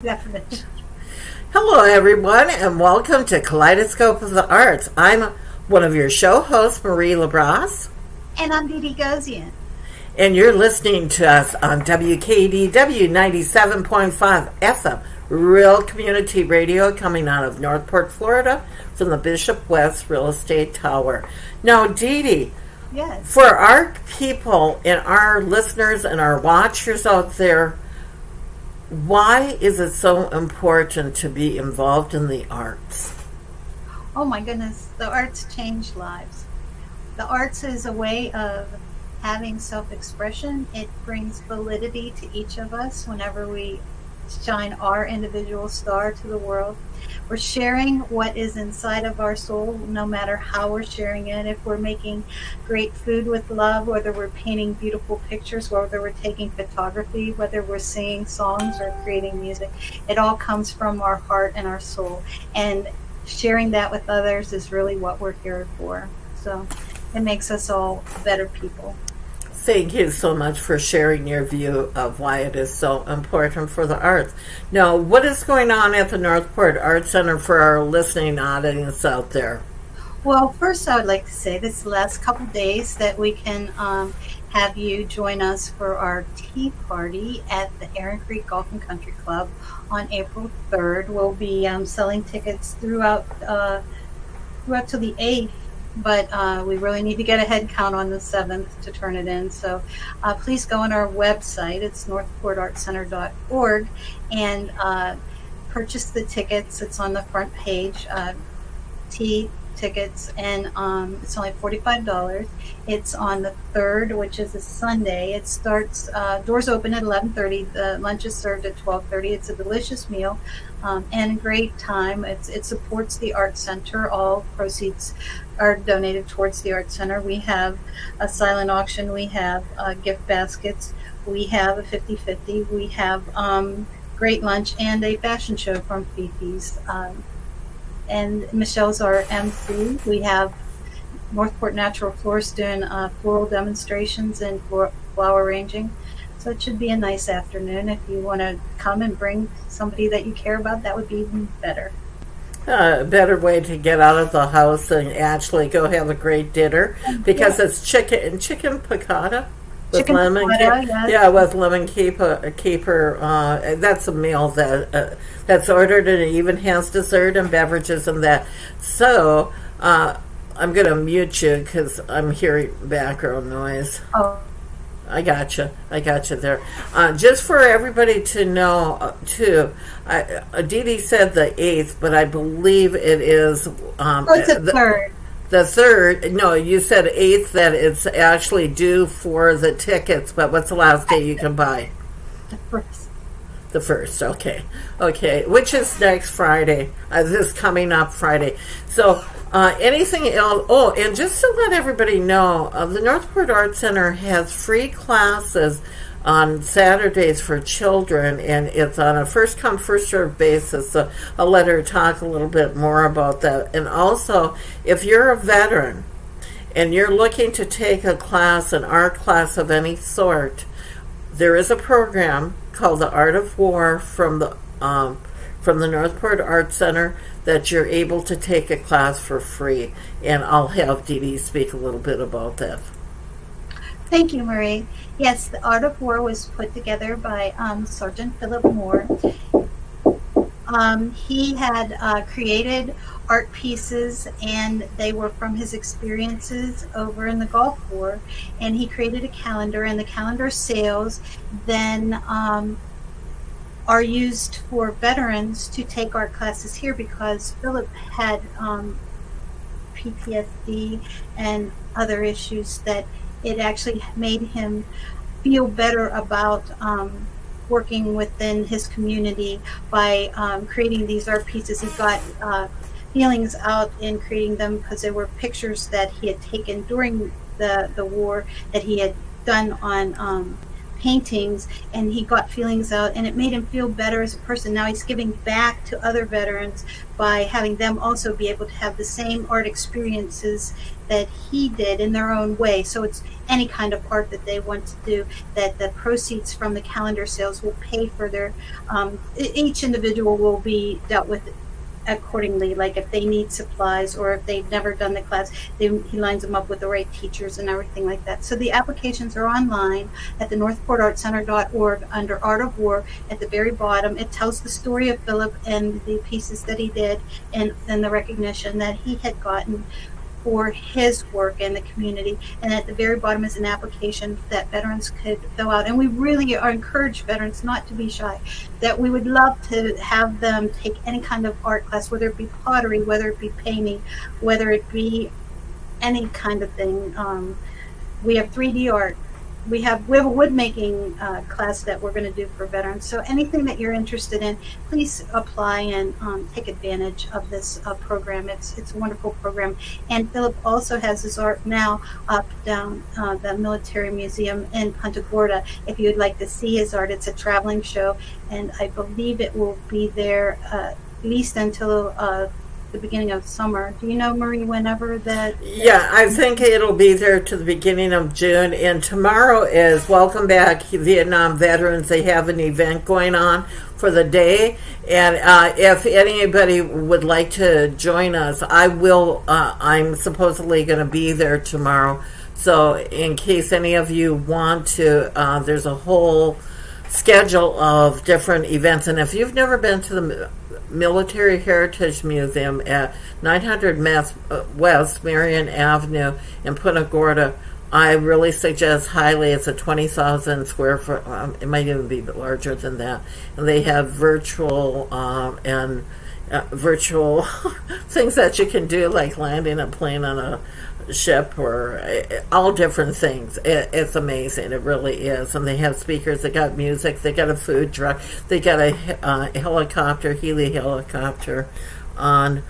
Definitely. Hello, everyone, and welcome to Kaleidoscope of the Arts. I'm one of your show hosts, Marie LaBrosse, And I'm Dee Dee Gozion. and you're listening to us on WKDW 97.5 FM, real community radio coming out of Northport, Florida, from the Bishop West Real Estate Tower. Now, Dee Dee, Yes. for our people and our listeners and our watchers out there, why is it so important to be involved in the arts? Oh my goodness, the arts change lives. The arts is a way of having self-expression. It brings validity to each of us whenever we shine our individual star to the world. We're sharing what is inside of our soul, no matter how we're sharing it. If we're making great food with love, whether we're painting beautiful pictures, whether we're taking photography, whether we're singing songs or creating music, it all comes from our heart and our soul. And sharing that with others is really what we're here for. So it makes us all better people. Thank you so much for sharing your view of why it is so important for the arts. Now, what is going on at the Northport Arts Center for our listening audience out there? Well, first, I would like to say this last couple days that we can have you join us for our tea party at the Erin Creek Golf and Country Club on April 3rd. We'll be selling tickets throughout to the 8th, but we really need to get a head count on the 7th to turn it in. So please go on our website. It's northportartcenter.org and purchase the tickets. It's on the front page. Tea tickets, and it's only $45. It's on the 3rd, which is a Sunday. It starts, doors open at 11:30. The lunch is served at 12:30. It's a delicious meal and a great time. It supports the Art Center. All proceeds are donated towards the Art Center. We have a silent auction. We have gift baskets. We have a 50-50. We have great lunch and a fashion show from Fifi's. And Michelle's our MC. We have Northport Natural Florists doing floral demonstrations and flower arranging. So it should be a nice afternoon. If you want to come and bring somebody that you care about, that would be even better. A better way to get out of the house and actually go have a great dinner, because it's chicken piccata with Chicken lemon piccata, yes. yeah, with lemon caper. That's a meal that's ordered, and it even has dessert and beverages and that. So I'm gonna mute you because I'm hearing background noise. Oh, I got you there. Just for everybody to know, too, Dee Dee said the 8th, but I believe it is... it's a 3rd. The 3rd, no, you said 8th, that it's actually due for the tickets, but what's the last day you can buy? The 1st. The 1st, okay, which is next Friday, this coming up Friday. So, anything else? Oh, and just to let everybody know, the Northport Arts Center has free classes on Saturdays for children, and it's on a first-come, first-served basis. So I'll let her talk a little bit more about that. And also, if you're a veteran and you're looking to take a class, an art class of any sort, there is a program called the Art of War from the Northport Arts Center that you're able to take a class for free. And I'll have Dee Dee speak a little bit about that. Thank you, Marie. Yes, the Art of War was put together by Sergeant Philip Moore. He had created art pieces, and they were from his experiences over in the Gulf War. And he created a calendar, and the calendar sales then are used for veterans to take art classes here, because Philip had PTSD and other issues that it actually made him feel better about working within his community by creating these art pieces. He got feelings out in creating them because they were pictures that he had taken during the war that he had done on paintings, and he got feelings out, and it made him feel better as a person. Now he's giving back to other veterans by having them also be able to have the same art experiences that he did in their own way. So it's any kind of art that they want to do, that the proceeds from the calendar sales will pay for their, each individual will be dealt with accordingly. Like if they need supplies or if they've never done the class, he lines them up with the right teachers and everything like that. So the applications are online at the northportartcenter.org under Art of War. At the very bottom, it tells the story of Philip and the pieces that he did, and the recognition that he had gotten for his work in the community. And at the very bottom is an application that veterans could fill out. And we really are encourage veterans not to be shy, that we would love to have them take any kind of art class, whether it be pottery, whether it be painting, whether it be any kind of thing. We have 3D art. We have a wood making class that we're going to do for veterans. So anything that you're interested in, please apply and take advantage of this program. It's a wonderful program. And Philip also has his art now up down the Military Museum in Punta Gorda. If you'd like to see his art, it's a traveling show, and I believe it will be there at least until the beginning of summer. Do you know, Marie, whenever that? Yeah, I think it'll be there to the beginning of June. And tomorrow is Welcome Back Vietnam Veterans. They have an event going on for the day. And if anybody would like to join us, I'm supposedly going to be there tomorrow. So in case any of you want to, there's a whole schedule of different events. And if you've never been to the Military Heritage Museum at 900 West Marion Avenue in Punta Gorda, I really suggest highly. It's a 20,000 square foot. It might even be larger than that. And they have virtual virtual things that you can do, like landing a plane on a ship or all different things. It's amazing. It really is. And they have speakers. They got music. They got a food truck. They got a helicopter, Healy helicopter on.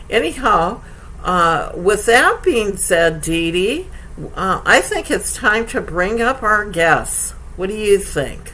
Anyhow, with that being said, Dee Dee, I think it's time to bring up our guests. What do you think?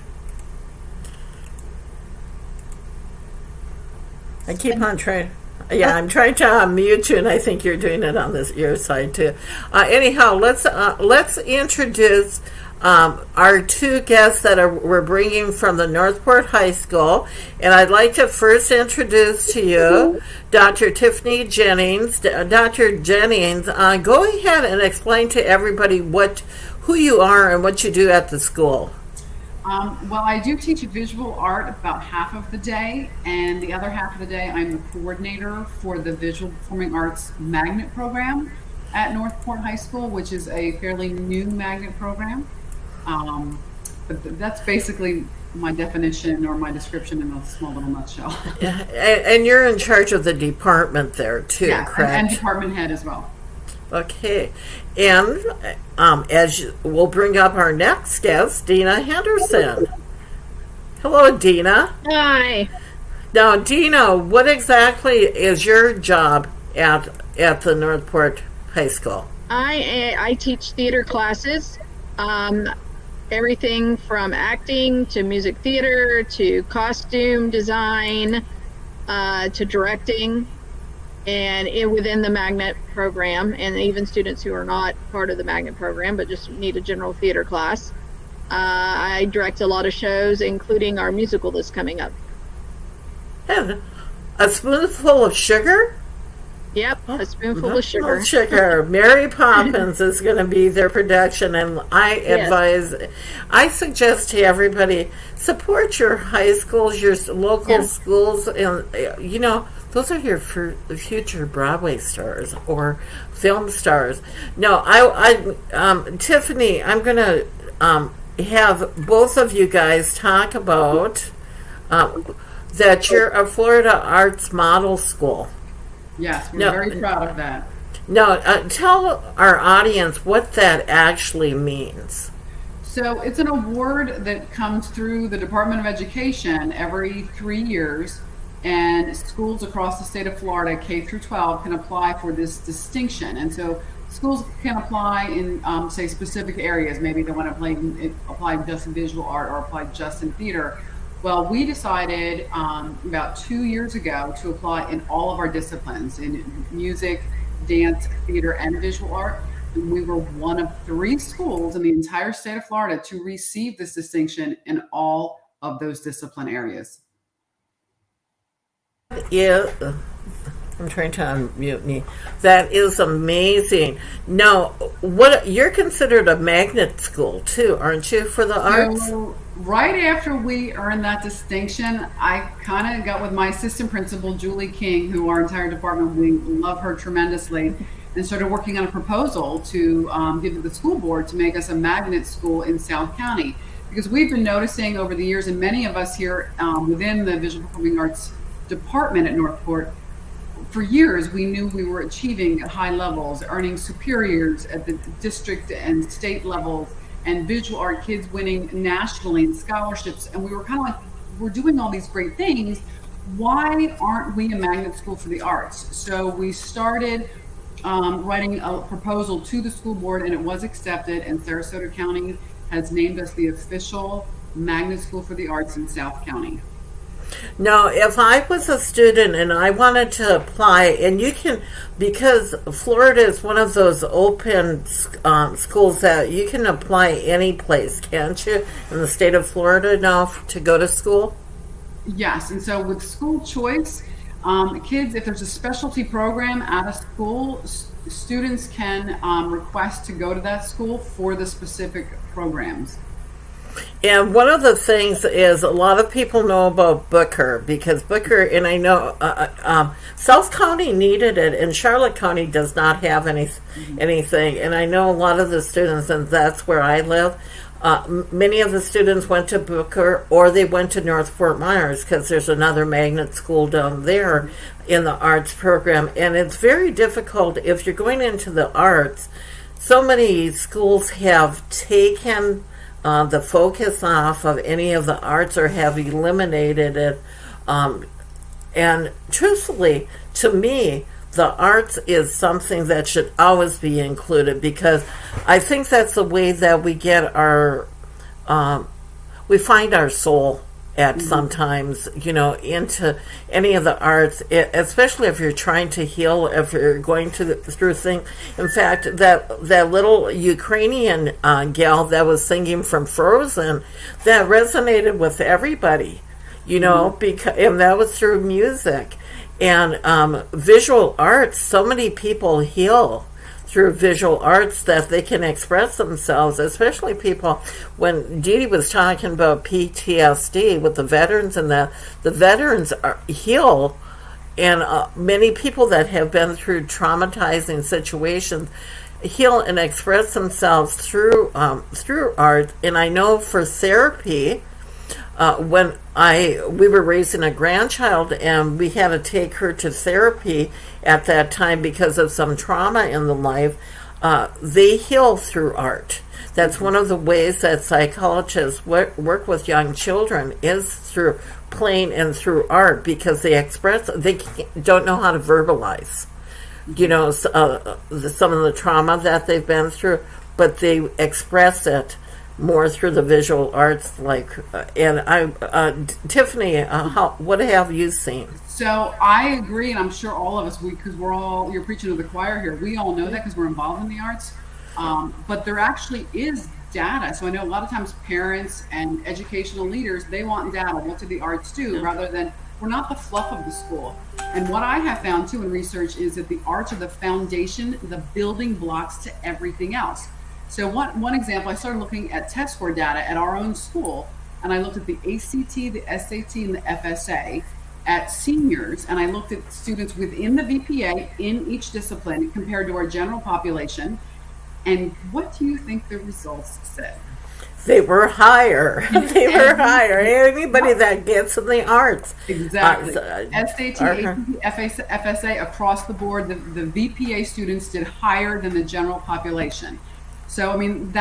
I keep on trying. Yeah, I'm trying to unmute you, and I think you're doing it on your side too. Anyhow, let's introduce our two guests that we're bringing from the Northport High School, and I'd like to first introduce to you Dr. Tiffany Jennings. Dr. Jennings, go ahead and explain to everybody who you are and what you do at the school. Well, I do teach visual art about half of the day, and the other half of the day I'm the coordinator for the Visual Performing Arts Magnet Program at Northport High School, which is a fairly new magnet program. But that's basically my definition or my description in a small little nutshell. Yeah, and you're in charge of the department there too, yeah, correct? And department head as well. Okay, and we'll bring up our next guest, Dena Henderson. Hello, Dena. Hi. Now, Dena, what exactly is your job at the Northport High School? I teach theater classes, everything from acting to music theater to costume design to directing. And within the magnet program, and even students who are not part of the magnet program but just need a general theater class, I direct a lot of shows, including our musical that's coming up. And a spoonful of sugar? Yep, a spoonful of sugar. Sugar. Mary Poppins is going to be their production, and I suggest to everybody, support your high schools, your local schools, and those are your future Broadway stars or film stars. No, Tiffany, I'm going to have both of you guys talk about that you're a Florida Arts Model School. Yes, we're very proud of that. No, tell our audience what that actually means. So it's an award that comes through the Department of Education every 3 years, and schools across the state of Florida, K through 12, can apply for this distinction. And so schools can apply in, say, specific areas. Maybe they want to apply just in visual art or apply just in theater. Well, we decided about 2 years ago to apply in all of our disciplines, in music, dance, theater, and visual art. And we were one of 3 schools in the entire state of Florida to receive this distinction in all of those discipline areas. Yeah, I'm trying to unmute me. That is amazing. Now, what you're considered a magnet school too, aren't you, for the arts? So right after we earned that distinction, I kind of got with my assistant principal, Julie King, who our entire department, we love her tremendously, and started working on a proposal to give to the school board to make us a magnet school in South County. Because we've been noticing over the years, and many of us here within the visual performing arts department at Northport, for years we knew we were achieving at high levels, earning superiors at the district and state levels, and visual art kids winning nationally in scholarships. And we were kind of like, we're doing all these great things. Why aren't we a magnet school for the arts? So we started writing a proposal to the school board, and it was accepted, and Sarasota County has named us the official magnet school for the arts in South County. Now, if I was a student and I wanted to apply, and you can, because Florida is one of those open schools that you can apply any place, can't you, in the state of Florida now to go to school? Yes, and so with school choice, kids, if there's a specialty program at a school, students can request to go to that school for the specific programs. And one of the things is a lot of people know about Booker, because Booker, and I know South County needed it, and Charlotte County does not have anything. And I know a lot of the students, and that's where I live, many of the students went to Booker, or they went to North Fort Myers, because there's another magnet school down there in the arts program. And it's very difficult if you're going into the arts. So many schools have taken the focus off of any of the arts or have eliminated it. And truthfully, to me, the arts is something that should always be included, because I think that's the way that we get our, we find our soul at sometimes, into any of the arts, especially if you're trying to heal, if you're going through things. In fact, that little Ukrainian gal that was singing from Frozen, that resonated with everybody, because, and that was through music. And visual arts, so many people heal through visual arts that they can express themselves, especially people. When Dee Dee was talking about PTSD with the veterans, and that the veterans heal, and many people that have been through traumatizing situations heal and express themselves through art. And I know for therapy, when we were raising a grandchild and we had to take her to therapy at that time because of some trauma in the life, they heal through art. That's one of the ways that psychologists work with young children, is through playing and through art, because they don't know how to verbalize, some of the trauma that they've been through, but they express it more through the visual arts. Tiffany, what have you seen? So I agree, and I'm sure all of us, because you're preaching to the choir here, we all know that because we're involved in the arts, but there actually is data. So I know a lot of times parents and educational leaders, they want data. What do the arts do? Rather than, we're not the fluff of the school. And what I have found too in research is that the arts are the foundation, the building blocks to everything else. So one example, I started looking at test score data at our own school, and I looked at the ACT, the SAT, and the FSA at seniors, and I looked at students within the VPA in each discipline compared to our general population. And what do you think the results said? They were higher. They were higher. Anybody that gets in the arts. Exactly. SAT, ACT, FSA, across the board, the VPA students did higher than the general population. So, I mean,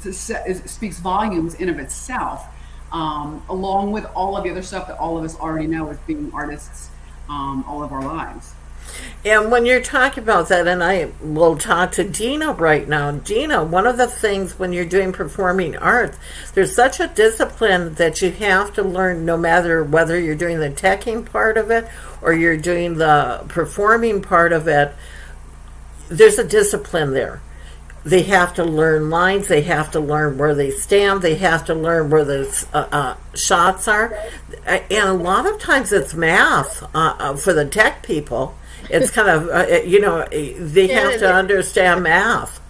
speaks volumes in of itself, along with all of the other stuff that all of us already know as being artists all of our lives. And when you're talking about that, and I will talk to Dena right now. Dena, one of the things when you're doing performing arts, there's such a discipline that you have to learn, no matter whether you're doing the teching part of it or you're doing the performing part of it. There's a discipline there. They have to learn lines. They have to learn where they stand. They have to learn where the shots are. And a lot of times it's math for the tech people. It's kind of, they have to understand math.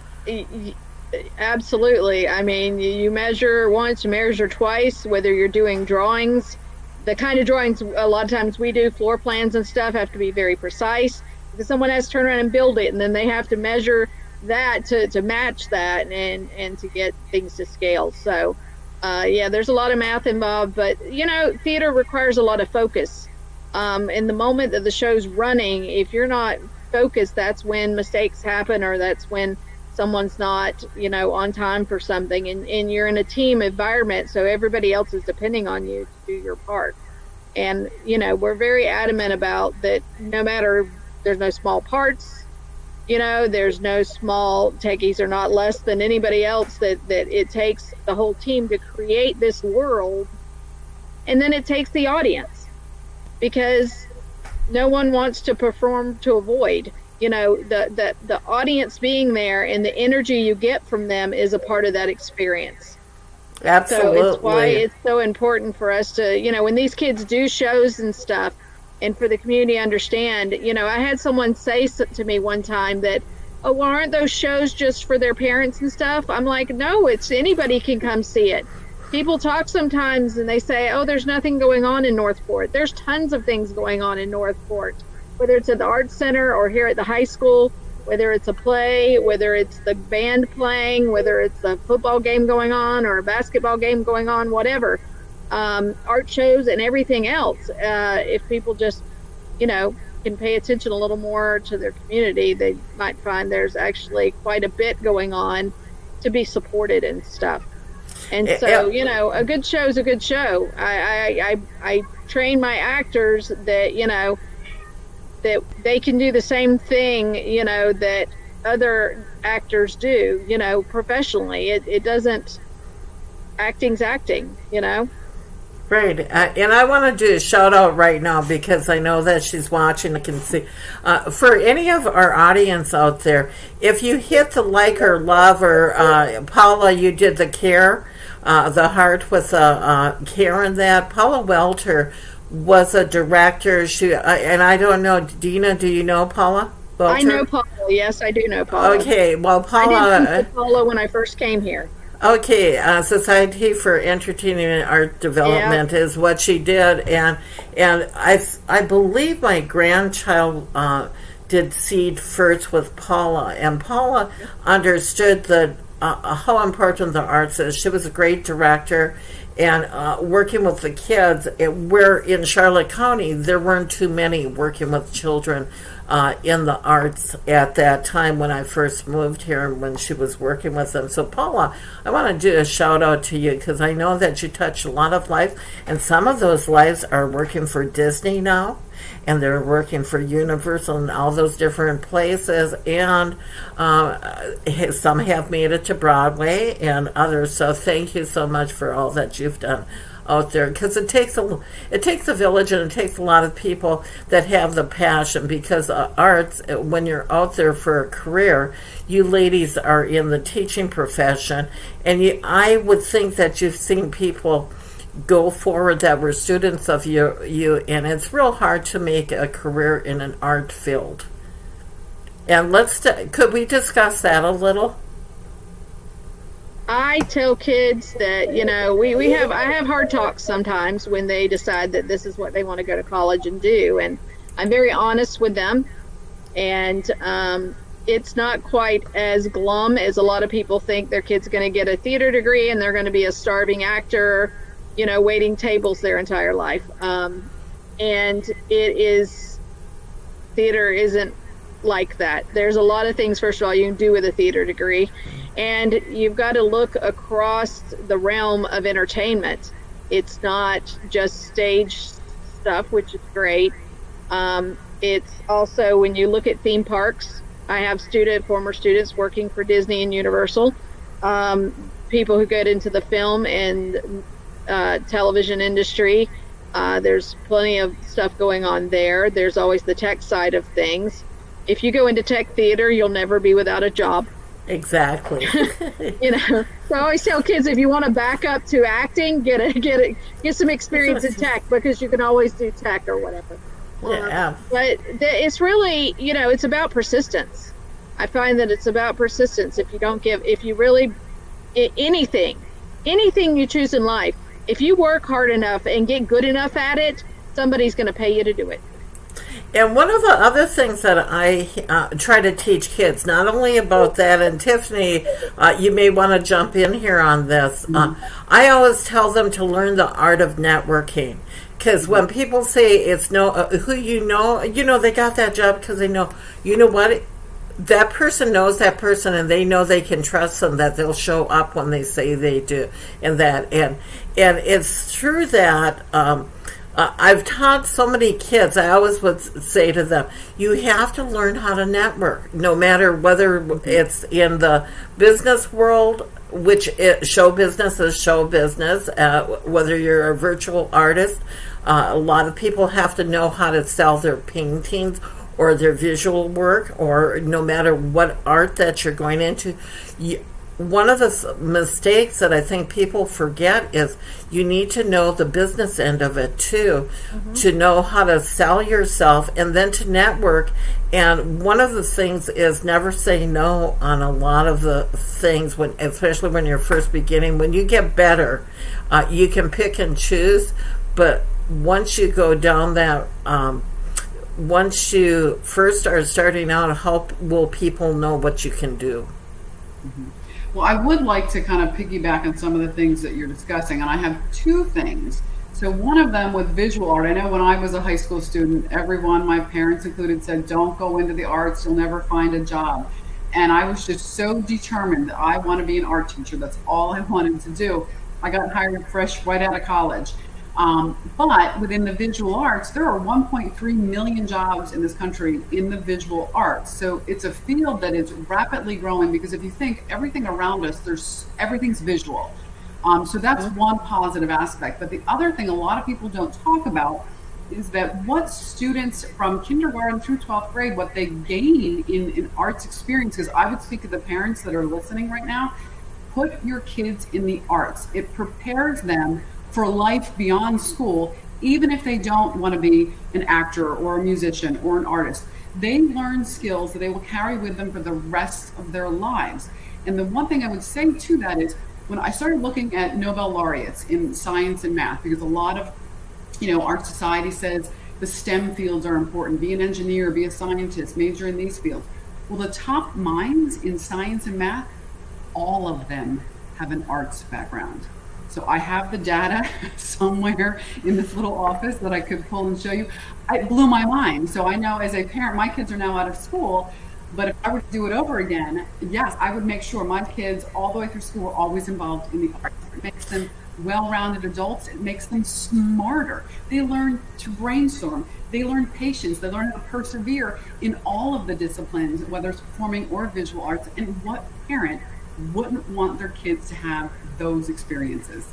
Absolutely. I mean, you measure once, you measure twice, whether you're doing drawings. The kind of drawings a lot of times we do, floor plans and stuff, have to be very precise, because someone has to turn around and build it, and then they have to measure that to match that and to get things to scale. So, there's a lot of math involved, but, theater requires a lot of focus. In the moment that the show's running, if you're not focused, that's when mistakes happen, or that's when someone's not, on time for something, and you're in a team environment, so everybody else is depending on you to do your part. And, we're very adamant about that. No matter, there's no small parts, there's no small techies are not less than anybody else, that it takes the whole team to create this world. And then it takes the audience, because no one wants to perform to avoid. The audience being there and the energy you get from them is a part of that experience. Absolutely. So it's why it's so important for us to, when these kids do shows and stuff, and for the community to understand, I had someone say to me one time that, oh, well, aren't those shows just for their parents and stuff? I'm like, no, it's anybody can come see it. People talk sometimes and they say, oh, there's nothing going on in Northport. There's tons of things going on in Northport, whether it's at the Arts Center or here at the high school, whether it's a play, whether it's the band playing, whether it's a football game going on or a basketball game going on, whatever. Art shows and everything else. If people just, can pay attention a little more to their community, they might find there's actually quite a bit going on to be supported and stuff. And so, a good show is a good show. I train my actors that, that they can do the same thing, that other actors do, professionally. It doesn't, acting's acting, Right. And I want to do a shout out right now, because I know that she's watching. I can see. For any of our audience out there, if you hit the like or love, or Paula, you did the care, the heart with care in that. Paula Welter was a director. She and I don't know, Dena, do you know Paula Welter? I know Paula. Yes, I do know Paula. Okay. Well, Paula. I did meet Paula when I first came here. Okay, Society for Entertainment and Art Development is what she did, and I believe my grandchild did seed first with Paula, and Paula understood how important the arts is. She was a great director, and working with the kids. Where in Charlotte County there weren't too many working with children in the arts at that time when I first moved here, and when she was working with them. So Paula, I want to do a shout out to you, because I know that you touched a lot of lives, and some of those lives are working for Disney now, and they're working for Universal and all those different places, and some have made it to Broadway and others. So thank you so much for all that you've done out there, because it takes a village, and it takes a lot of people that have the passion, because arts, when you're out there for a career, you ladies are in the teaching profession, and I would think that you've seen people go forward that were students of you, and it's real hard to make a career in an art field. And could we discuss that a little? I tell kids that, I have hard talks sometimes when they decide that this is what they want to go to college and do. And I'm very honest with them. And it's not quite as glum as a lot of people think. Their kid's going to get a theater degree and they're going to be a starving actor, waiting tables their entire life. And theater isn't like that. There's a lot of things, first of all, you can do with a theater degree. And you've got to look across the realm of entertainment. It's not just stage stuff, which is great. It's also, when you look at theme parks, I have former students working for Disney and Universal, people who get into the film and television industry. There's plenty of stuff going on there. There's always the tech side of things. If you go into tech theater, you'll never be without a job. Exactly. So I always tell kids, if you want to back up to acting, get some experience in tech, because you can always do tech or whatever. Yeah. But it's really, it's about persistence. I find that it's about persistence. If you really, anything you choose in life, if you work hard enough and get good enough at it, somebody's going to pay you to do it. And one of the other things that I try to teach kids, not only about that, and Tiffany, you may want to jump in here on this. I always tell them to learn the art of networking. Because when people say it's who they got that job because they know, what? That person knows that person, and they know they can trust them, that they'll show up when they say they do. And it's true that I've taught so many kids. I always would say to them, you have to learn how to network, no matter whether it's in the business world, which show business is show business, whether you're a virtual artist. A lot of people have to know how to sell their paintings or their visual work, or no matter what art that you're going into. One of the mistakes that I think people forget is you need to know the business end of it too, to know how to sell yourself and then to network. And one of the things is never say no on a lot of the things, especially when you're first beginning. When you get better, you can pick and choose, but once you go down that once you first are starting out, how will people know what you can do? Well, I would like to kind of piggyback on some of the things that you're discussing, and I have two things. So one of them with visual art, I know when I was a high school student, everyone, my parents included, said, don't go into the arts, you'll never find a job. And I was just so determined that I want to be an art teacher. That's all I wanted to do. I got hired fresh right out of college. But within the visual arts, there are 1.3 million jobs in this country in the visual arts. So it's a field that is rapidly growing, because if you think everything around us, everything's visual. So that's one positive aspect. But the other thing a lot of people don't talk about is that what students from kindergarten through 12th grade, what they gain in arts experiences, I would speak to the parents that are listening right now, put your kids in the arts. It prepares them for life beyond school, even if they don't want to be an actor or a musician or an artist. They learn skills that they will carry with them for the rest of their lives. And the one thing I would say to that is, when I started looking at Nobel laureates in science and math, because a lot of, our society says the STEM fields are important, be an engineer, be a scientist, major in these fields. Well, the top minds in science and math, all of them have an arts background. So I have the data somewhere in this little office that I could pull and show you. It blew my mind. So I know as a parent, my kids are now out of school, but if I were to do it over again, yes, I would make sure my kids all the way through school are always involved in the arts. It makes them well-rounded adults. It makes them smarter. They learn to brainstorm. They learn patience. They learn how to persevere in all of the disciplines, whether it's performing or visual arts. And what parent wouldn't want their kids to have those experiences?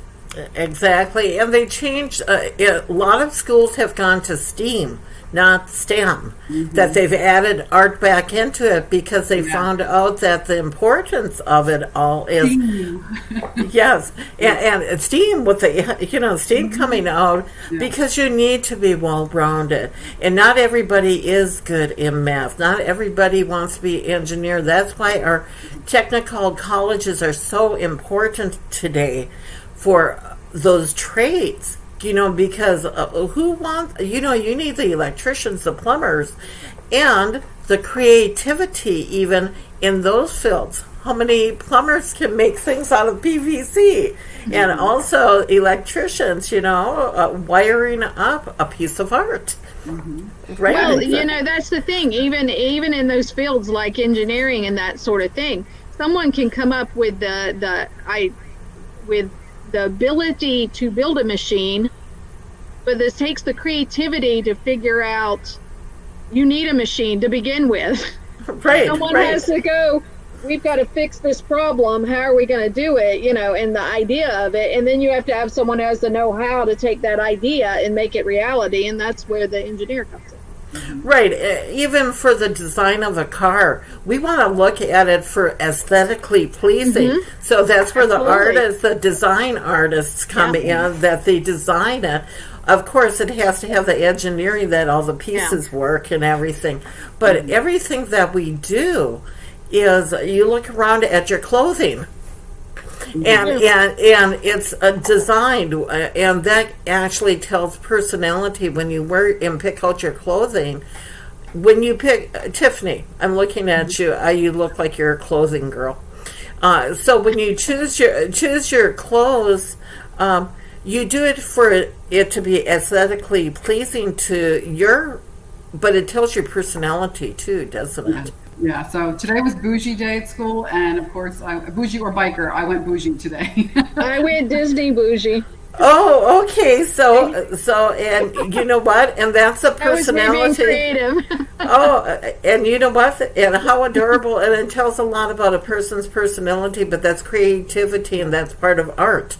Exactly. And they changed, a lot of schools have gone to STEAM, not STEM, that they've added art back into it because they found out that the importance of it all is, yes, and STEAM with the, STEAM coming out, because you need to be well-rounded. And not everybody is good in math. Not everybody wants to be an engineer. That's why our technical colleges are so important today for those trades, because who wants, you need the electricians, the plumbers, and the creativity even in those fields. How many plumbers can make things out of PVC? And also electricians, wiring up a piece of art. Right? Well, that's the thing. Even in those fields like engineering and that sort of thing, someone can come up with the ability to build a machine, but this takes the creativity to figure out you need a machine to begin with. Right, Someone right. has to go, we've got to fix this problem. How are we going to do it? You know, and the idea of it. And then you have to have someone who has the know-how to take that idea and make it reality. And that's where the engineer comes in. Right. Even for the design of a car, we want to look at it for aesthetically pleasing. So that's where the artists, the design artists come in, that they design it. Of course, it has to have the engineering that all the pieces work and everything. But everything that we do is, you look around at your clothing. And it's designed, and that actually tells personality when you wear and pick out your clothing. When you pick Tiffany, I'm looking at you. You look like you're a clothing girl. So when you choose your clothes, you do it for it to be aesthetically pleasing to your, but it tells your personality too, doesn't it? Yeah, so today was bougie day at school, and of course, bougie or biker, I went bougie today. I went Disney bougie. Oh, okay. So, and you know what? And that's a personality. That was me being creative. Oh, and you know what? And how adorable! And it tells a lot about a person's personality. But that's creativity, and that's part of art.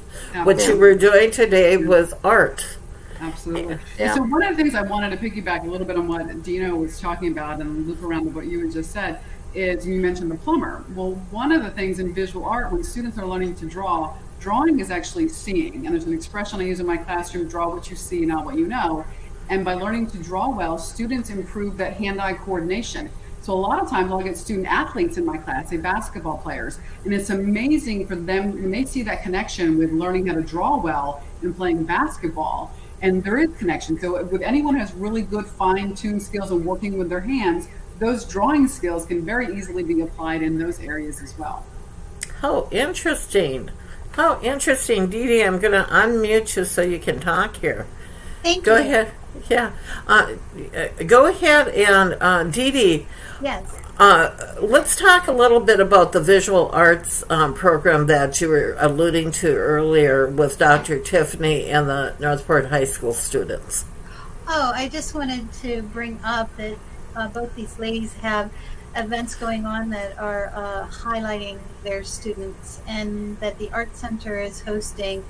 What you were doing today was art. Absolutely. Yeah. So one of the things I wanted to piggyback a little bit on what Dena was talking about and loop around to what you had just said is you mentioned the plumber. Well, one of the things in visual art, when students are learning to draw, drawing is actually seeing. And there's an expression I use in my classroom, draw what you see, not what you know. And by learning to draw well, students improve that hand-eye coordination. So a lot of times I'll get student athletes in my class, say basketball players, and it's amazing for them when they see that connection with learning how to draw well and playing basketball. And there is connection. So with anyone who has really good fine-tuned skills of working with their hands, those drawing skills can very easily be applied in those areas as well. How interesting. How interesting. Dee Dee, I'm going to unmute you so you can talk here. Thank Go you. ahead. Yeah. Go ahead and, Dee Dee, Yes. let's talk a little bit about the visual arts program that you were alluding to earlier with Dr. Tiffany and the Northport High School students. Oh, I just wanted to bring up that both these ladies have events going on that are highlighting their students, and that the Art Center is hosting.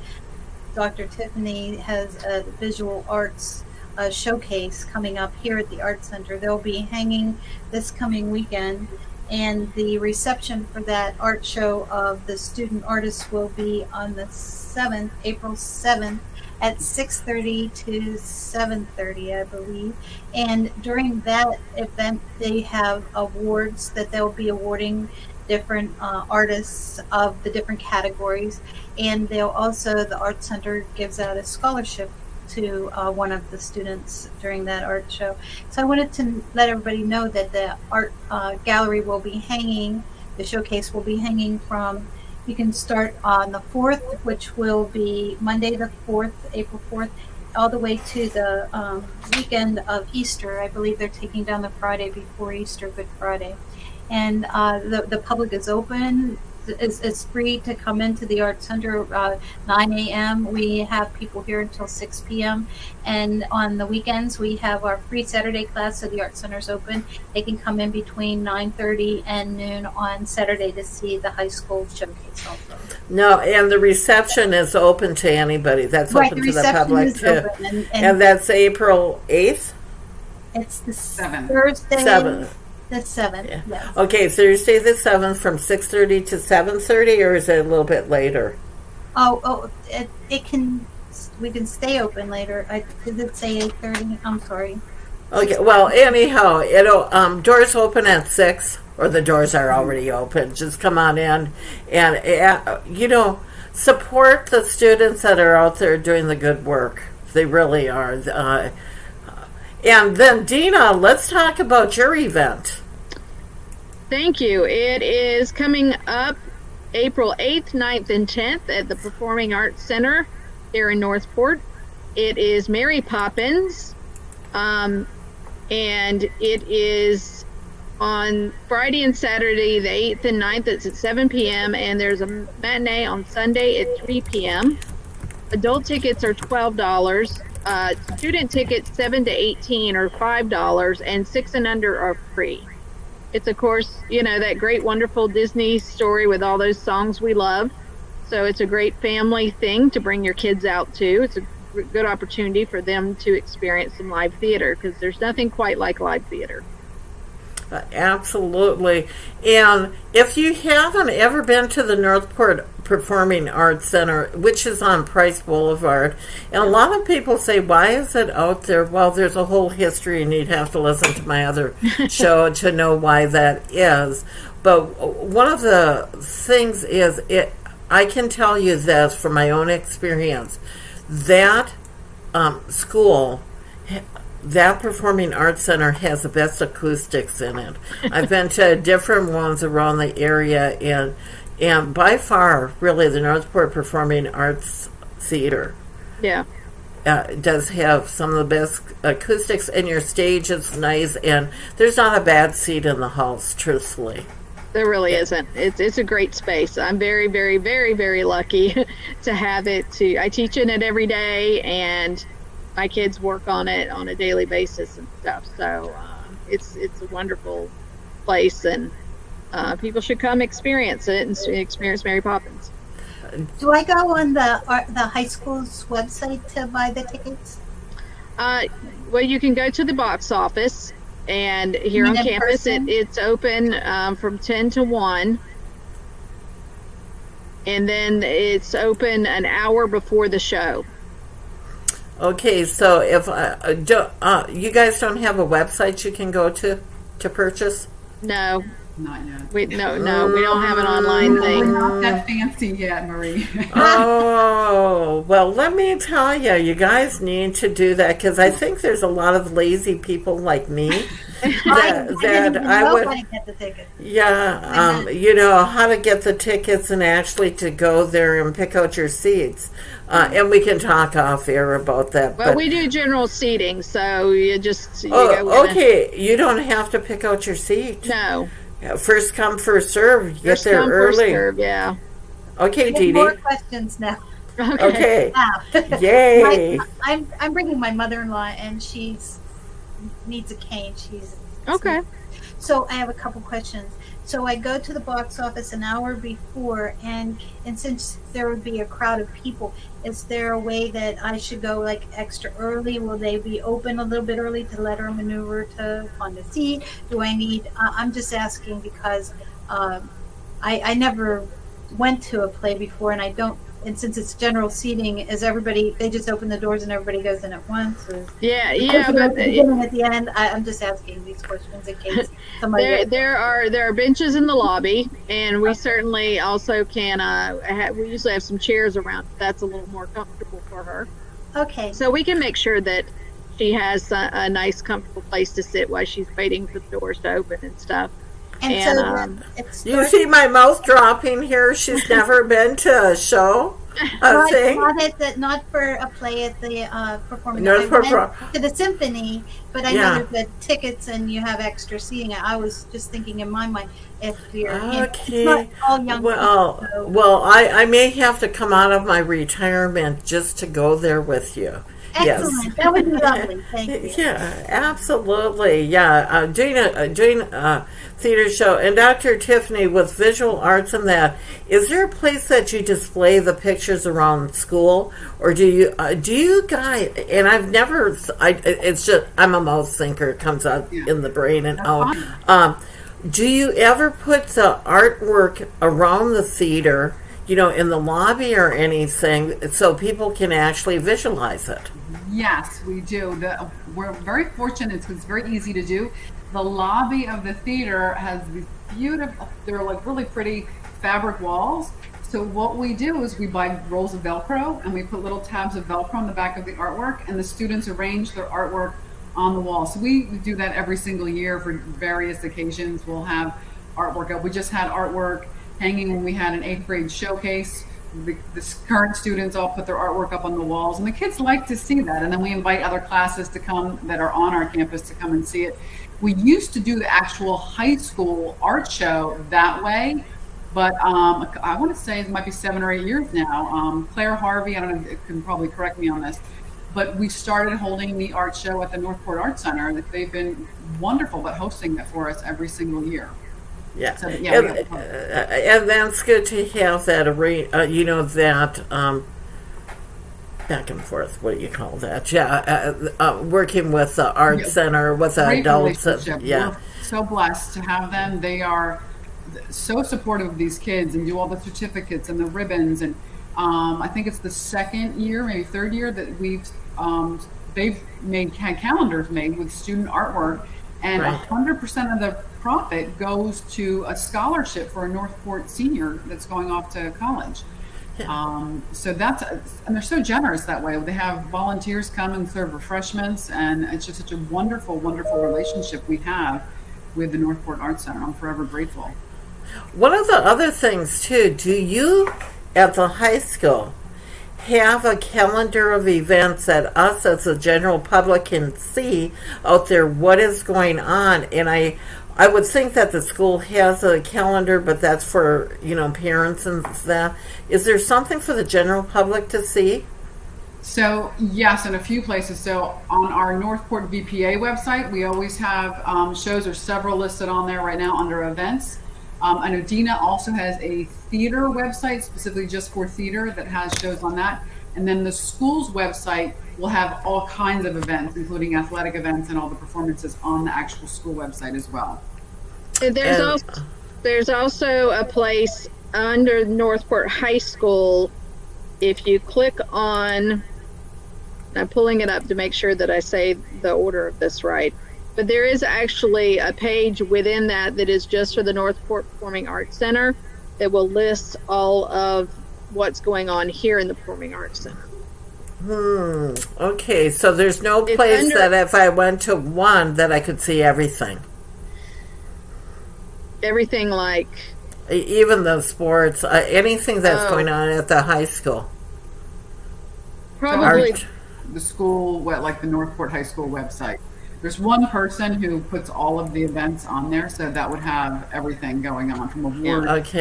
Dr. Tiffany has a visual arts showcase coming up here at the Art Center. They'll be hanging this coming weekend, and the reception for that art show of the student artists will be on the 7th, April 7th, at 6:30 to 7:30, I believe. And during that event, they have awards that they'll be awarding different artists of the different categories. And they'll also, the Art Center gives out a scholarship to one of the students during that art show. So I wanted to let everybody know that the art gallery will be hanging, the showcase will be hanging from, you can start on the 4th, which will be Monday the 4th, April 4th, all the way to the weekend of Easter. I believe they're taking down the Friday before Easter, Good Friday. And the public is open. It's free to come into the Art Center 9 a.m. We have people here until 6 p.m. And on the weekends, we have our free Saturday class, so the Art Center's open. They can come in between 9:30 and noon on Saturday to see the high school showcase also. No, and the reception is open to anybody. That's Right, open the to the reception public is too. open, And that's April 8th? it's the 7th. Thursday, 7th. the 7th. Yeah. Yes. Okay, Thursday the 7th from 6:30 to 7:30, or is it a little bit later? It can. We can stay open later. Did it say 8:30? I'm sorry. Okay, well, anyhow, doors open at 6, or the doors are already open. Just come on in and, support the students that are out there doing the good work. They really are. And then, Dena, let's talk about your event. Thank you. It is coming up April 8th, 9th, and 10th at the Performing Arts Center here in Northport. It is Mary Poppins, and it is on Friday and Saturday, the 8th and 9th. It's at 7 p.m., and there's a matinee on Sunday at 3 p.m. Adult tickets are $12. Student tickets 7 to 18 are $5, and 6 and under are free. It's, of course, that great, wonderful Disney story with all those songs we love. So it's a great family thing to bring your kids out to. It's a good opportunity for them to experience some live theater, because there's nothing quite like live theater. Absolutely. And if you haven't ever been to the Northport Performing Arts Center, which is on Price Boulevard, and a lot of people say, why is it out there? Well, there's a whole history, and you'd have to listen to my other show to know why that is. But one of the things is, I can tell you this from my own experience, that school, that Performing Arts Center, has the best acoustics in it. I've been to different ones around the area, and by far, really, the Northport Performing Arts Theater does have some of the best acoustics, and your stage is nice, and there's not a bad seat in the house, truthfully. There really isn't. It's a great space. I'm very, very, very, very lucky to have it. I teach in it every day, and my kids work on it on a daily basis and stuff. So it's a wonderful place, and people should come experience it and experience Mary Poppins. Do I go on the high school's website to buy the tickets? Well, you can go to the box office, and here on campus it's open from 10 to 1. And then it's open an hour before the show. Okay, so if you guys don't have a website you can go to purchase? No. Not yet. We don't have an online thing. We're not that fancy yet, Marie. Oh, well, let me tell you, you guys need to do that, because I think there's a lot of lazy people like me that I would. How to get the tickets. Yeah, how to get the tickets and actually to go there and pick out your seats. And we can talk off air about that. Well, we do general seating, so you just. Okay. You don't have to pick out your seat. No. First come, first serve. Get there early. First serve, yeah. Okay, Dee Dee. More questions now. Okay. Wow. Yay. I'm bringing my mother-in-law, and she's needs a cane. She's okay. So I have a couple questions. So I go to the box office an hour before, and since there would be a crowd of people, is there a way that I should go like extra early? Will they be open a little bit early to let her maneuver to find a seat? Do I need? I'm just asking because I never went to a play before, and I don't. And since it's general seating, is everybody? They just open the doors and everybody goes in at once? Or yeah. But at the beginning, at the end, I'm just asking these questions in case somebody. There are benches in the lobby, and we certainly also can. We usually have some chairs around. That's a little more comfortable for her. Okay. So we can make sure that she has a nice, comfortable place to sit while she's waiting for the doors to open and stuff. And so you see my mouth dropping here. She's never been to a show, thing. Not for a play at the performing. No, I went to the symphony, but I know there's the tickets and you have extra seating. I was just thinking in my mind, if you're it's not all young people. Well, I may have to come out of my retirement just to go there with you. Excellent. Yes. That would be lovely. Thank you. Yeah, absolutely. Yeah, doing a theater show. And Dr. Tiffany, with visual arts and that, is there a place that you display the pictures around school, or do you guys? And I've never. It's just I'm a mouse thinker. It comes out in the brain and out. Do you ever put the artwork around the theater? In the lobby or anything, so people can actually visualize it? Yes, we do. We're very fortunate. It's very easy to do. The lobby of the theater has these beautiful, they're like really pretty fabric walls. So what we do is we buy rolls of Velcro, and we put little tabs of Velcro on the back of the artwork, and the students arrange their artwork on the wall. So we do that every single year for various occasions. We'll have artwork up. We just had artwork hanging when we had an 8th grade showcase. The current students all put their artwork up on the walls, and the kids like to see that. And then we invite other classes to come that are on our campus to come and see it. We used to do the actual high school art show that way, but I want to say it might be 7 or 8 years now. Claire Harvey, I don't know, can probably correct me on this, But we started holding the art show at the Northport Art Center. They've been wonderful at hosting that for us every single year. Yeah, So, yeah, and that's good to have that that back and forth. What do you call that? Yeah, working with the art center with adults. We're so blessed to have them. They are so supportive of these kids and do all the certificates and the ribbons. And I think it's the second year, maybe third year, that they've had calendars made with student artwork, and 100% of the profit goes to a scholarship for a Northport senior that's going off to college. So and they're so generous that way. They have volunteers come and serve refreshments, and it's just such a wonderful, wonderful relationship we have with the Northport Art Center. I'm forever grateful. One of the other things too, do you at the high school have a calendar of events that us as the general public can see out there what is going on? And I would think that the school has a calendar, but that's for, parents and that. Is there something for the general public to see? So, yes, in a few places. So, on our Northport VPA website, we always have shows. There's several listed on there right now under events. I know Dena also has a theater website specifically just for theater that has shows on that. And then the school's website will have all kinds of events, including athletic events and all the performances on the actual school website as well. There's also a place under Northport High School. If you click on, I'm pulling it up to make sure that I say the order of this right, but there is actually a page within that is just for the Northport Performing Arts Center that will list all of what's going on here in the Performing Arts Center. Okay, so there's no place that if I went to one that I could see everything. Everything like? Even the sports, anything that's going on at the high school. Probably. The school, like the Northport High School website. There's one person who puts all of the events on there, so that would have everything going on from awards,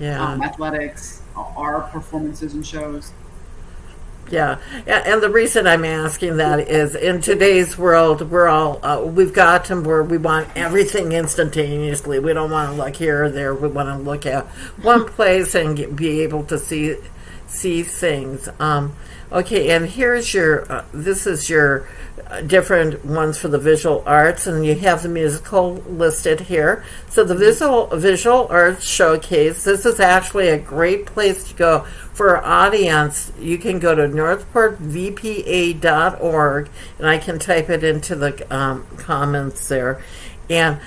athletics, art performances and shows. Yeah, and the reason I'm asking that is in today's world, we're all we've gotten where we want everything instantaneously. We don't want to look here or there. We want to look at one place and be able to see things. Okay, and here's your. This is your different ones for the visual arts, and you have the musical listed here. So the visual arts showcase. This is actually a great place to go for our audience. You can go to northportvpa.org, and I can type it into the comments there. And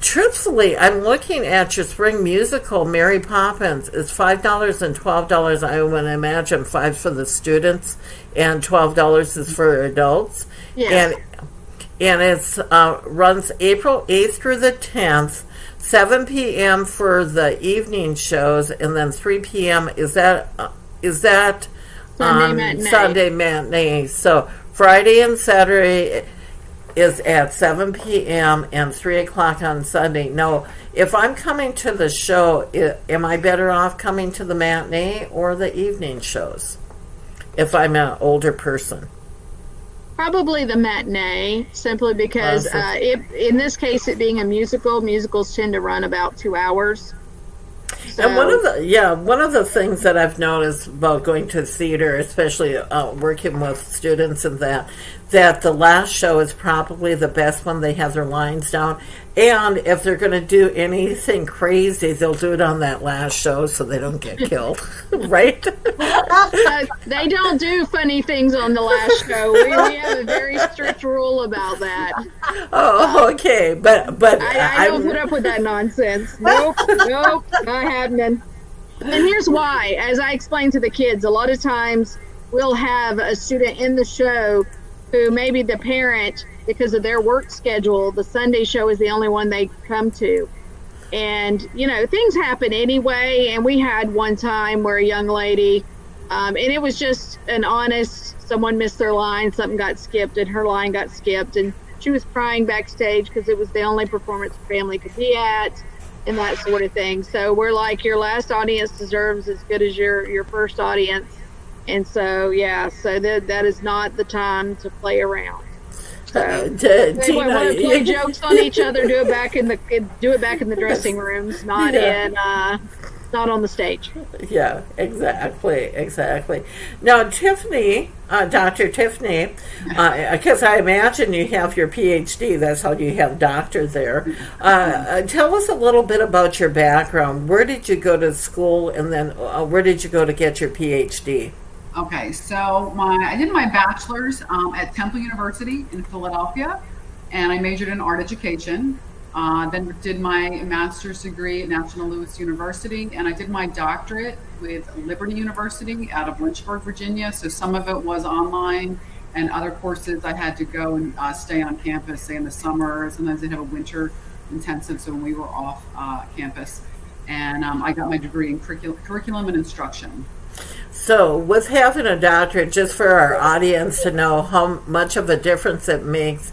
truthfully, I'm looking at your spring musical, Mary Poppins. It's $5 and $12. I would imagine $5 for the students and $12 is for adults. Yes. And it's runs April 8th through the 10th, 7 p.m. for the evening shows, and then 3 p.m. Is that Sunday matinee? So Friday and Saturday is at 7 p.m. and 3 o'clock on Sunday. Now, if I'm coming to the show, am I better off coming to the matinee or the evening shows if I'm an older person? Probably the matinee, simply because in this case, it being a musical, musicals tend to run about 2 hours. So, and one of the things that I've noticed about going to theater, especially working with students, and that the last show is probably the best when they have their lines down. And if they're going to do anything crazy, they'll do it on that last show so they don't get killed, right? They don't do funny things on the last show. We have a very strict rule about that. Oh, okay, but I don't put up with that nonsense. Nope, not happening. And here's why. As I explained to the kids, a lot of times we'll have a student in the show who maybe the parent, because of their work schedule, the Sunday show is the only one they come to. And, things happen anyway. And we had one time where a young lady, and it was just an honest, someone missed their line, something got skipped, and her line got skipped. And she was crying backstage because it was the only performance her family could be at and that sort of thing. So we're like, your last audience deserves as good as your first audience. And so, yeah, so that is not the time to play around. So they want to play jokes on each other, do it back in the dressing rooms, not not on the stage. Yeah, exactly. Now, Tiffany, Dr. Tiffany, because I imagine you have your PhD, that's how you have doctor there. Tell us a little bit about your background. Where did you go to school, and then where did you go to get your PhD? Okay, so I did my bachelor's at Temple University in Philadelphia, and I majored in art education. Then did my master's degree at National Louis University, and I did my doctorate with Liberty University out of Lynchburg, Virginia. So some of it was online, and other courses I had to go and stay on campus, say in the summer. Sometimes they'd have a winter intensive, so when we were off campus. And I got my degree in curriculum and instruction. So, with having a doctorate, just for our audience to know how much of a difference it makes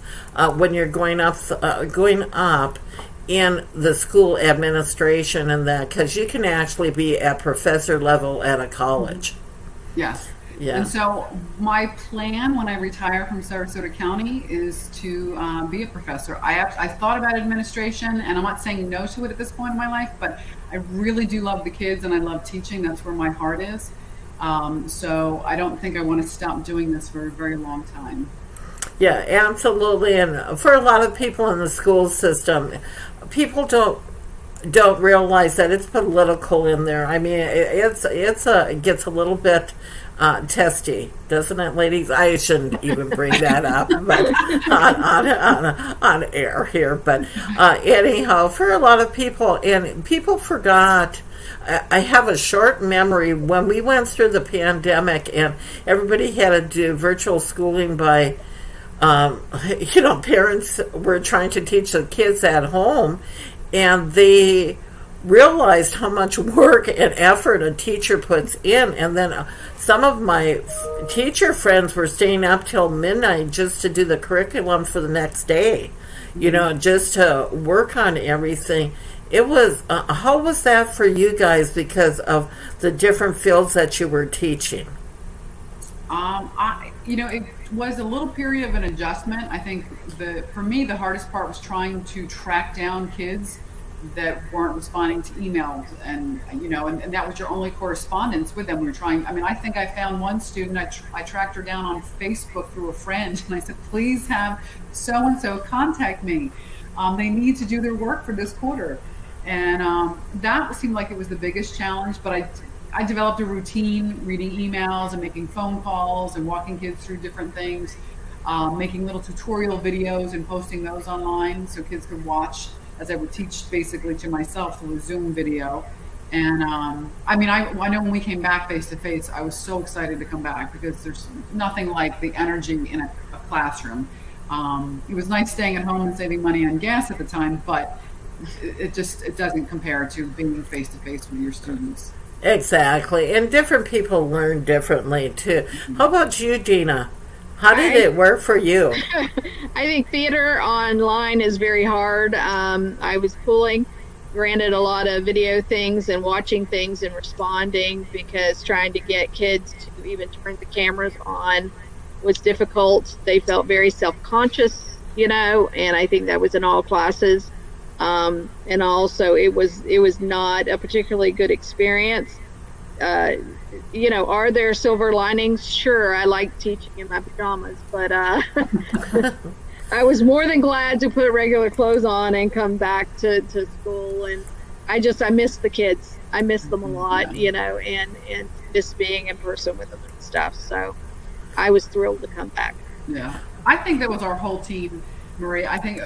when you're going up in the school administration and that, because you can actually be at professor level at a college. Yes. Yeah. And so my plan when I retire from Sarasota County is to be a professor. I thought about administration, and I'm not saying no to it at this point in my life, but I really do love the kids and I love teaching. That's where my heart is. So I don't think I want to stop doing this for a very long time. Yeah, absolutely. And for a lot of people in the school system, people don't realize that it's political in there. I mean, it gets a little bit testy, doesn't it, ladies? I shouldn't even bring that up, but on air here. But anyhow, for a lot of people, and people forgot. I have a short memory when we went through the pandemic, and everybody had to do virtual schooling by. Parents were trying to teach the kids at home, and they realized how much work and effort a teacher puts in. And then some of my teacher friends were staying up till midnight just to do the curriculum for the next day, just to work on everything. It was, how was that for you guys because of the different fields that you were teaching? It was a little period of an adjustment. I think for me, the hardest part was trying to track down kids that weren't responding to emails, and that was your only correspondence with them. We were trying. I mean, I think I found one student. I tracked her down on Facebook through a friend, and I said, "Please have so and so contact me. They need to do their work for this quarter." And that seemed like it was the biggest challenge. But I developed a routine, reading emails and making phone calls and walking kids through different things, making little tutorial videos and posting those online so kids could watch as I would teach basically to myself through a Zoom video. And I know when we came back face to face, I was so excited to come back because there's nothing like the energy in a classroom. It was nice staying at home and saving money on gas at the time, but it doesn't compare to being face to face with your students. Exactly, and different people learn differently too. How about you, Dena? How did it work for you? I think theater online is very hard. I was granted a lot of video things and watching things and responding, because trying to get kids to even turn the cameras on was difficult. They felt very self-conscious, and I think that was in all classes. And also it was not a particularly good experience. Are there silver linings? Sure, I like teaching in my pajamas, but I was more than glad to put regular clothes on and come back to school. And I missed the kids. I missed them a lot, and just being in person with them and stuff. So I was thrilled to come back. Yeah, I think that was our whole team, Marie. I think,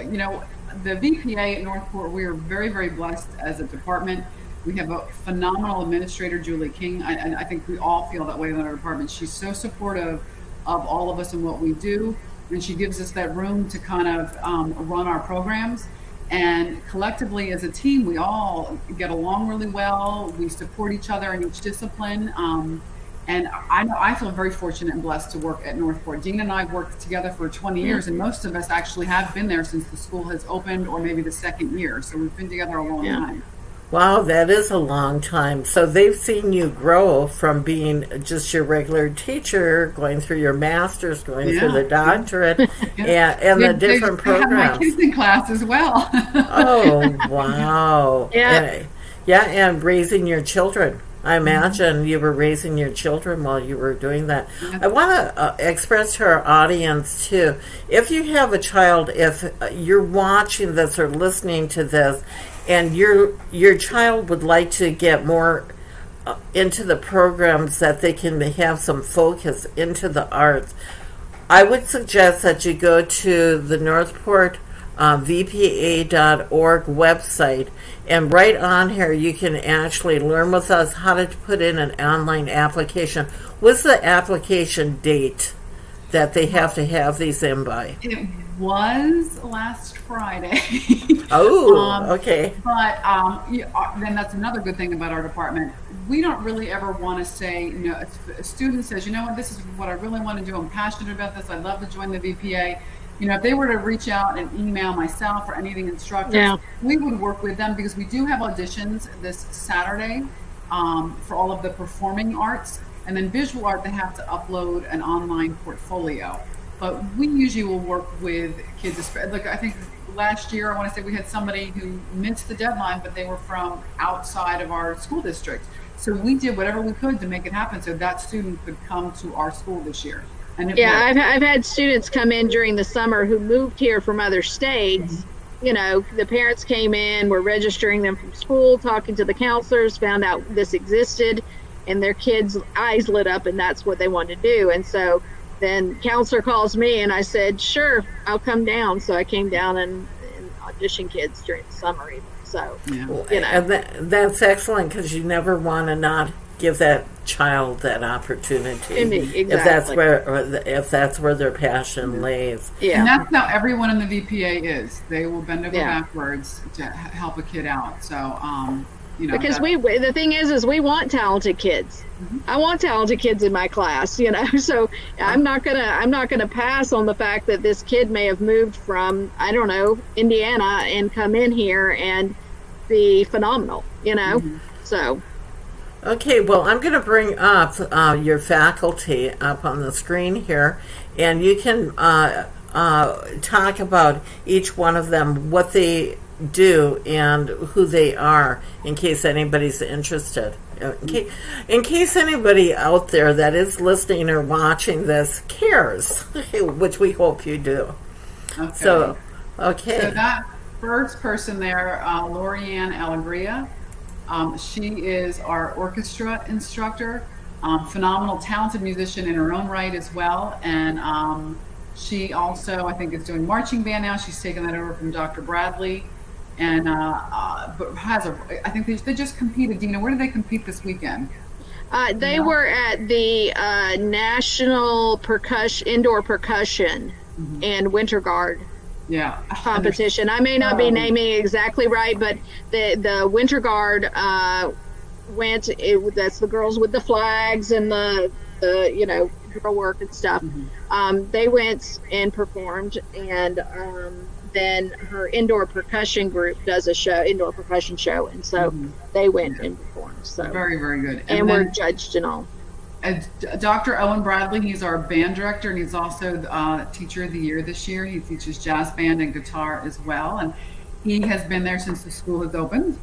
the VPA at Northport, we are very, very blessed as a department. We have a phenomenal administrator, Julie King. I think we all feel that way in our department. She's so supportive of all of us and what we do, and she gives us that room to kind of run our programs. And collectively as a team, we all get along really well. We support each other in each discipline. And I feel very fortunate and blessed to work at Northport. Dena and I have worked together for 20 years, and most of us actually have been there since the school has opened, or maybe the second year. So we've been together a long time. Wow, that is a long time. So they've seen you grow from being just your regular teacher, going through your master's, going through the doctorate, and the different they have my programs. kids in class as well. Oh, wow. Yeah. And raising your children. I imagine you were raising your children while you were doing that. I want to express to our audience, too, if you have a child, if you're watching this or listening to this, and your child would like to get more into the programs that they can have some focus into the arts, I would suggest that you go to the Northport VPA.org website, and right on here you can actually learn with us how to put in an online application. What's the application date that they have to have these in by? It was last Friday. Oh, okay. But then that's another good thing about our department. We don't really ever want to say, if a student says, you know what, this is what I really want to do. I'm passionate about this. I'd love to join the VPA. If they were to reach out and email myself or anything instructors, we would work with them, because we do have auditions this Saturday for all of the performing arts. And then visual art, they have to upload an online portfolio. But we usually will work with kids. Like, I think last year, I want to say we had somebody who missed the deadline, but they were from outside of our school district. So we did whatever we could to make it happen so that student could come to our school this year. And I've had students come in during the summer who moved here from other states. The parents came in, were registering them from school, talking to the counselors, found out this existed, and their kids' eyes lit up, and that's what they wanted to do. And so then counselor calls me, and I said, sure, I'll come down. So I came down and auditioned kids during the summer even. So, And that's excellent, because you never want to not give that child that opportunity. Exactly. If that's where their passion lays. Yeah. And that's how everyone in the VPA is. They will bend over backwards to help a kid out. So, because the thing is we want talented kids. I want talented kids in my class, so I'm not gonna pass on the fact that this kid may have moved from, I don't know, Indiana and come in here and be phenomenal, so. Okay, well, I'm going to bring up your faculty up on the screen here, and you can talk about each one of them, what they do and who they are, in case anybody's interested. In case anybody out there that is listening or watching this cares, which we hope you do. Okay. So that first person there, Lorianne Alegria, she is our orchestra instructor, phenomenal, talented musician in her own right as well. And she also, I think, is doing marching band now. She's taken that over from Dr. Bradley. And but I think they just competed. Dena, where did they compete this weekend? They were at the National Indoor Percussion and Winter Guard competition. I may not be naming it exactly right, but the Winter Guard went. That's the girls with the flags and the drill work and stuff. They went and performed, and then her indoor percussion group does a indoor percussion show, and so they went and performed. So very, very good. And we're judged and all. Dr. Owen Bradley, he's our band director, and he's also Teacher of the Year this year. He teaches jazz band and guitar as well, and he has been there since the school has opened.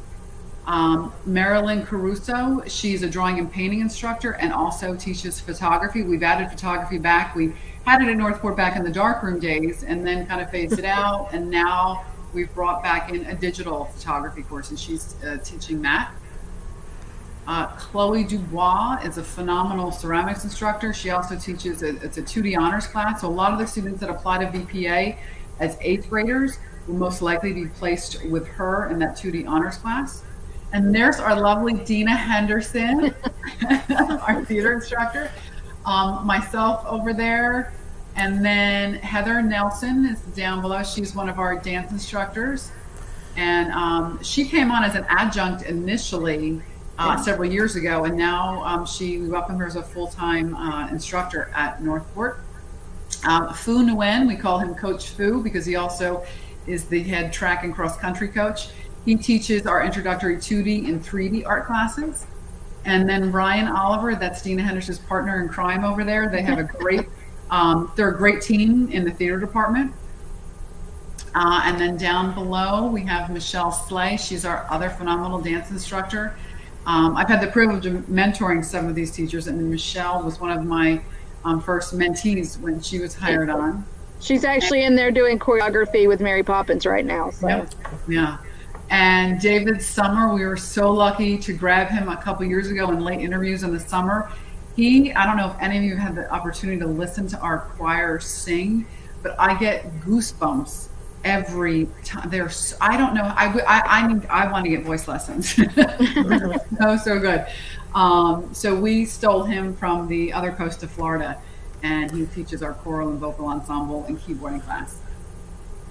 Marilyn Caruso, she's a drawing and painting instructor and also teaches photography. We've added photography back. We had it in Northport back in the darkroom days and then kind of phased it out, and now we've brought back in a digital photography course, and she's teaching that. Chloe Dubois is a phenomenal ceramics instructor. She also teaches it's a 2D honors class. So a lot of the students that apply to VPA as 8th graders will most likely be placed with her in that 2D honors class. And there's our lovely Dena Henderson, our theater instructor. Myself over there. And then Heather Nelson is down below. She's one of our dance instructors. And she came on as an adjunct initially several years ago, and now we welcome her as a full-time instructor at Northport. Fu Nguyen, we call him Coach Fu because he also is the head track and cross-country coach. He teaches our introductory 2D and 3D art classes. And then Ryan Oliver, that's Dena Henderson's partner in crime over there. They have a great, they're a great team in the theater department. And then down below, we have Michelle Slay. She's our other phenomenal dance instructor. I've had the privilege of mentoring some of these teachers, and Michelle was one of my first mentees when she was hired on. She's actually in there doing choreography with Mary Poppins right now. So. Yeah. And David Summer, we were so lucky to grab him a couple years ago in late interviews in the summer. I don't know if any of you had the opportunity to listen to our choir sing, but I get goosebumps every time. I don't know. I want to get voice lessons. so good. So we stole him from the other coast of Florida, and he teaches our choral and vocal ensemble and keyboarding class.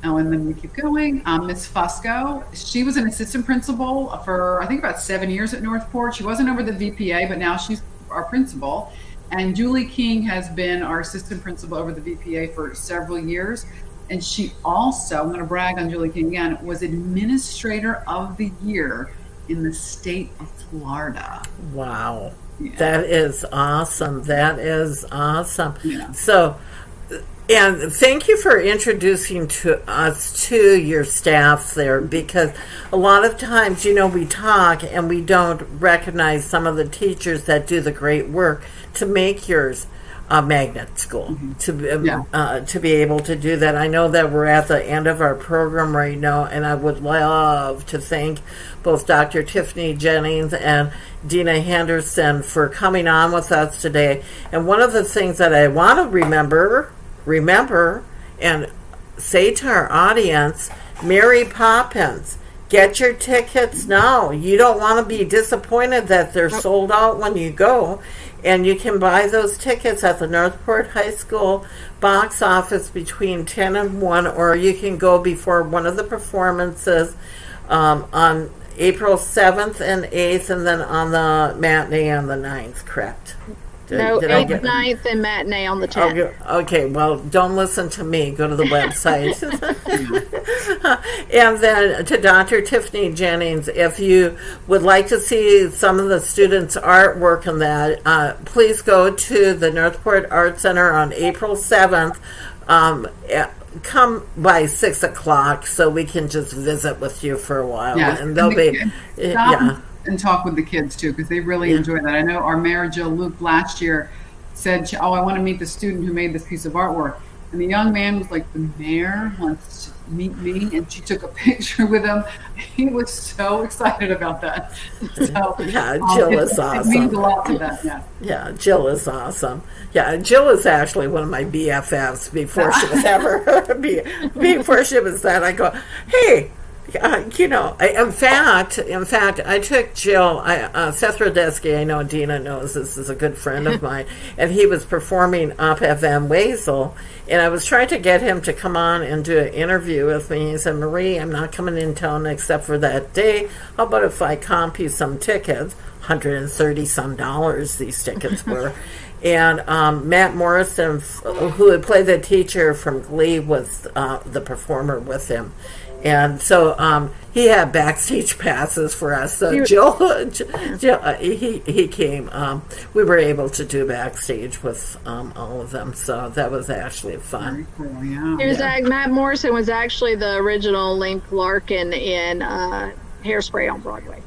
Oh, and then we keep going. Miss Fusco, she was an assistant principal for, I think, about 7 years at Northport. She wasn't over the VPA, but now she's our principal. And Julie King has been our assistant principal over the VPA for several years. And she also, I'm going to brag on Julie King again, was Administrator of the Year in the state of Florida. Wow. Yeah. That is awesome. That is awesome. Yeah. So, and thank you for introducing us to your staff there, because a lot of times, we talk and we don't recognize some of the teachers that do the great work to make yours a magnet school, to be able to do that. I know that we're at the end of our program right now, and I would love to thank both Dr. Tiffany Jennings and Dena Henderson for coming on with us today. And one of the things that I want to remember and say to our audience, Mary Poppins, get your tickets now. You don't want to be disappointed that they're sold out when you go. And you can buy those tickets at the Northport High School box office between 10 and 1, or you can go before one of the performances on April 7th and 8th, and then on the matinee on the 9th, correct? 8th, 9th, and matinee on the 10th. Okay, well, don't listen to me. Go to the website. And then to Dr. Tiffany Jennings, if you would like to see some of the students' artwork and that, please go to the Northport Art Center on April 7th. Come by 6 o'clock so we can just visit with you for a while. Yes. And they'll be... And talk with the kids too, because they really enjoy that. I know our mayor Jill Luke last year said, I want to meet the student who made this piece of artwork, and the young man was like, the mayor wants to meet me, and she took a picture with him. He was so excited about that. So, Jill is awesome. It means a lot to them. Yeah, Jill is awesome. Yeah, Jill is actually one of my BFFs before she was ever before she was that. I go, hey. In fact, I took Jill, Seth Rodesky, I know Dena knows this is a good friend of mine, and he was performing up at Van Wezel, and I was trying to get him to come on and do an interview with me. He said, Marie, I'm not coming in town except for that day. How about if I comp you some tickets? $130 these tickets were. And Matt Morrison, who had played the teacher from Glee, was the performer with him. And so he had backstage passes for us. So Jill he came. We were able to do backstage with all of them. So that was actually fun. Very cool, yeah. Matt Morrison was actually the original Link Larkin in Hairspray on Broadway.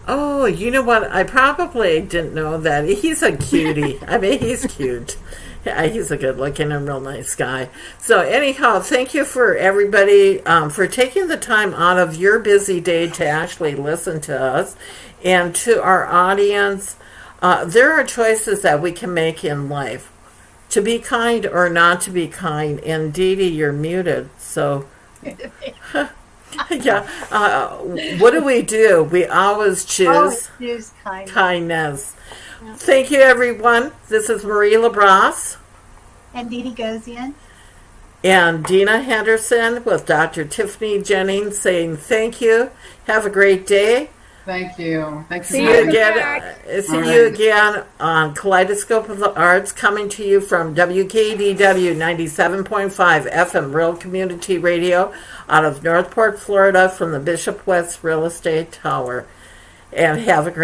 Oh, you know what? I probably didn't know that. He's a cutie. I mean, he's cute. Yeah, he's a good-looking and real nice guy. So anyhow, thank you for everybody for taking the time out of your busy day to actually listen to us. And to our audience, there are choices that we can make in life. To be kind or not to be kind. And Dee Dee, you're muted. So... what do? We always choose kindness. Yeah. Thank you, everyone. This is Marie LaBrosse. And Dee Dee Gozion. And Dena Henderson with Dr. Tiffany Jennings saying thank you. Have a great day. Thank you. Thank See you. you in the again. back. See All you right. again on Kaleidoscope of the Arts, coming to you from WKDW 97.5 FM Real Community Radio out of Northport, Florida, from the Bishop West Real Estate Tower. And have a great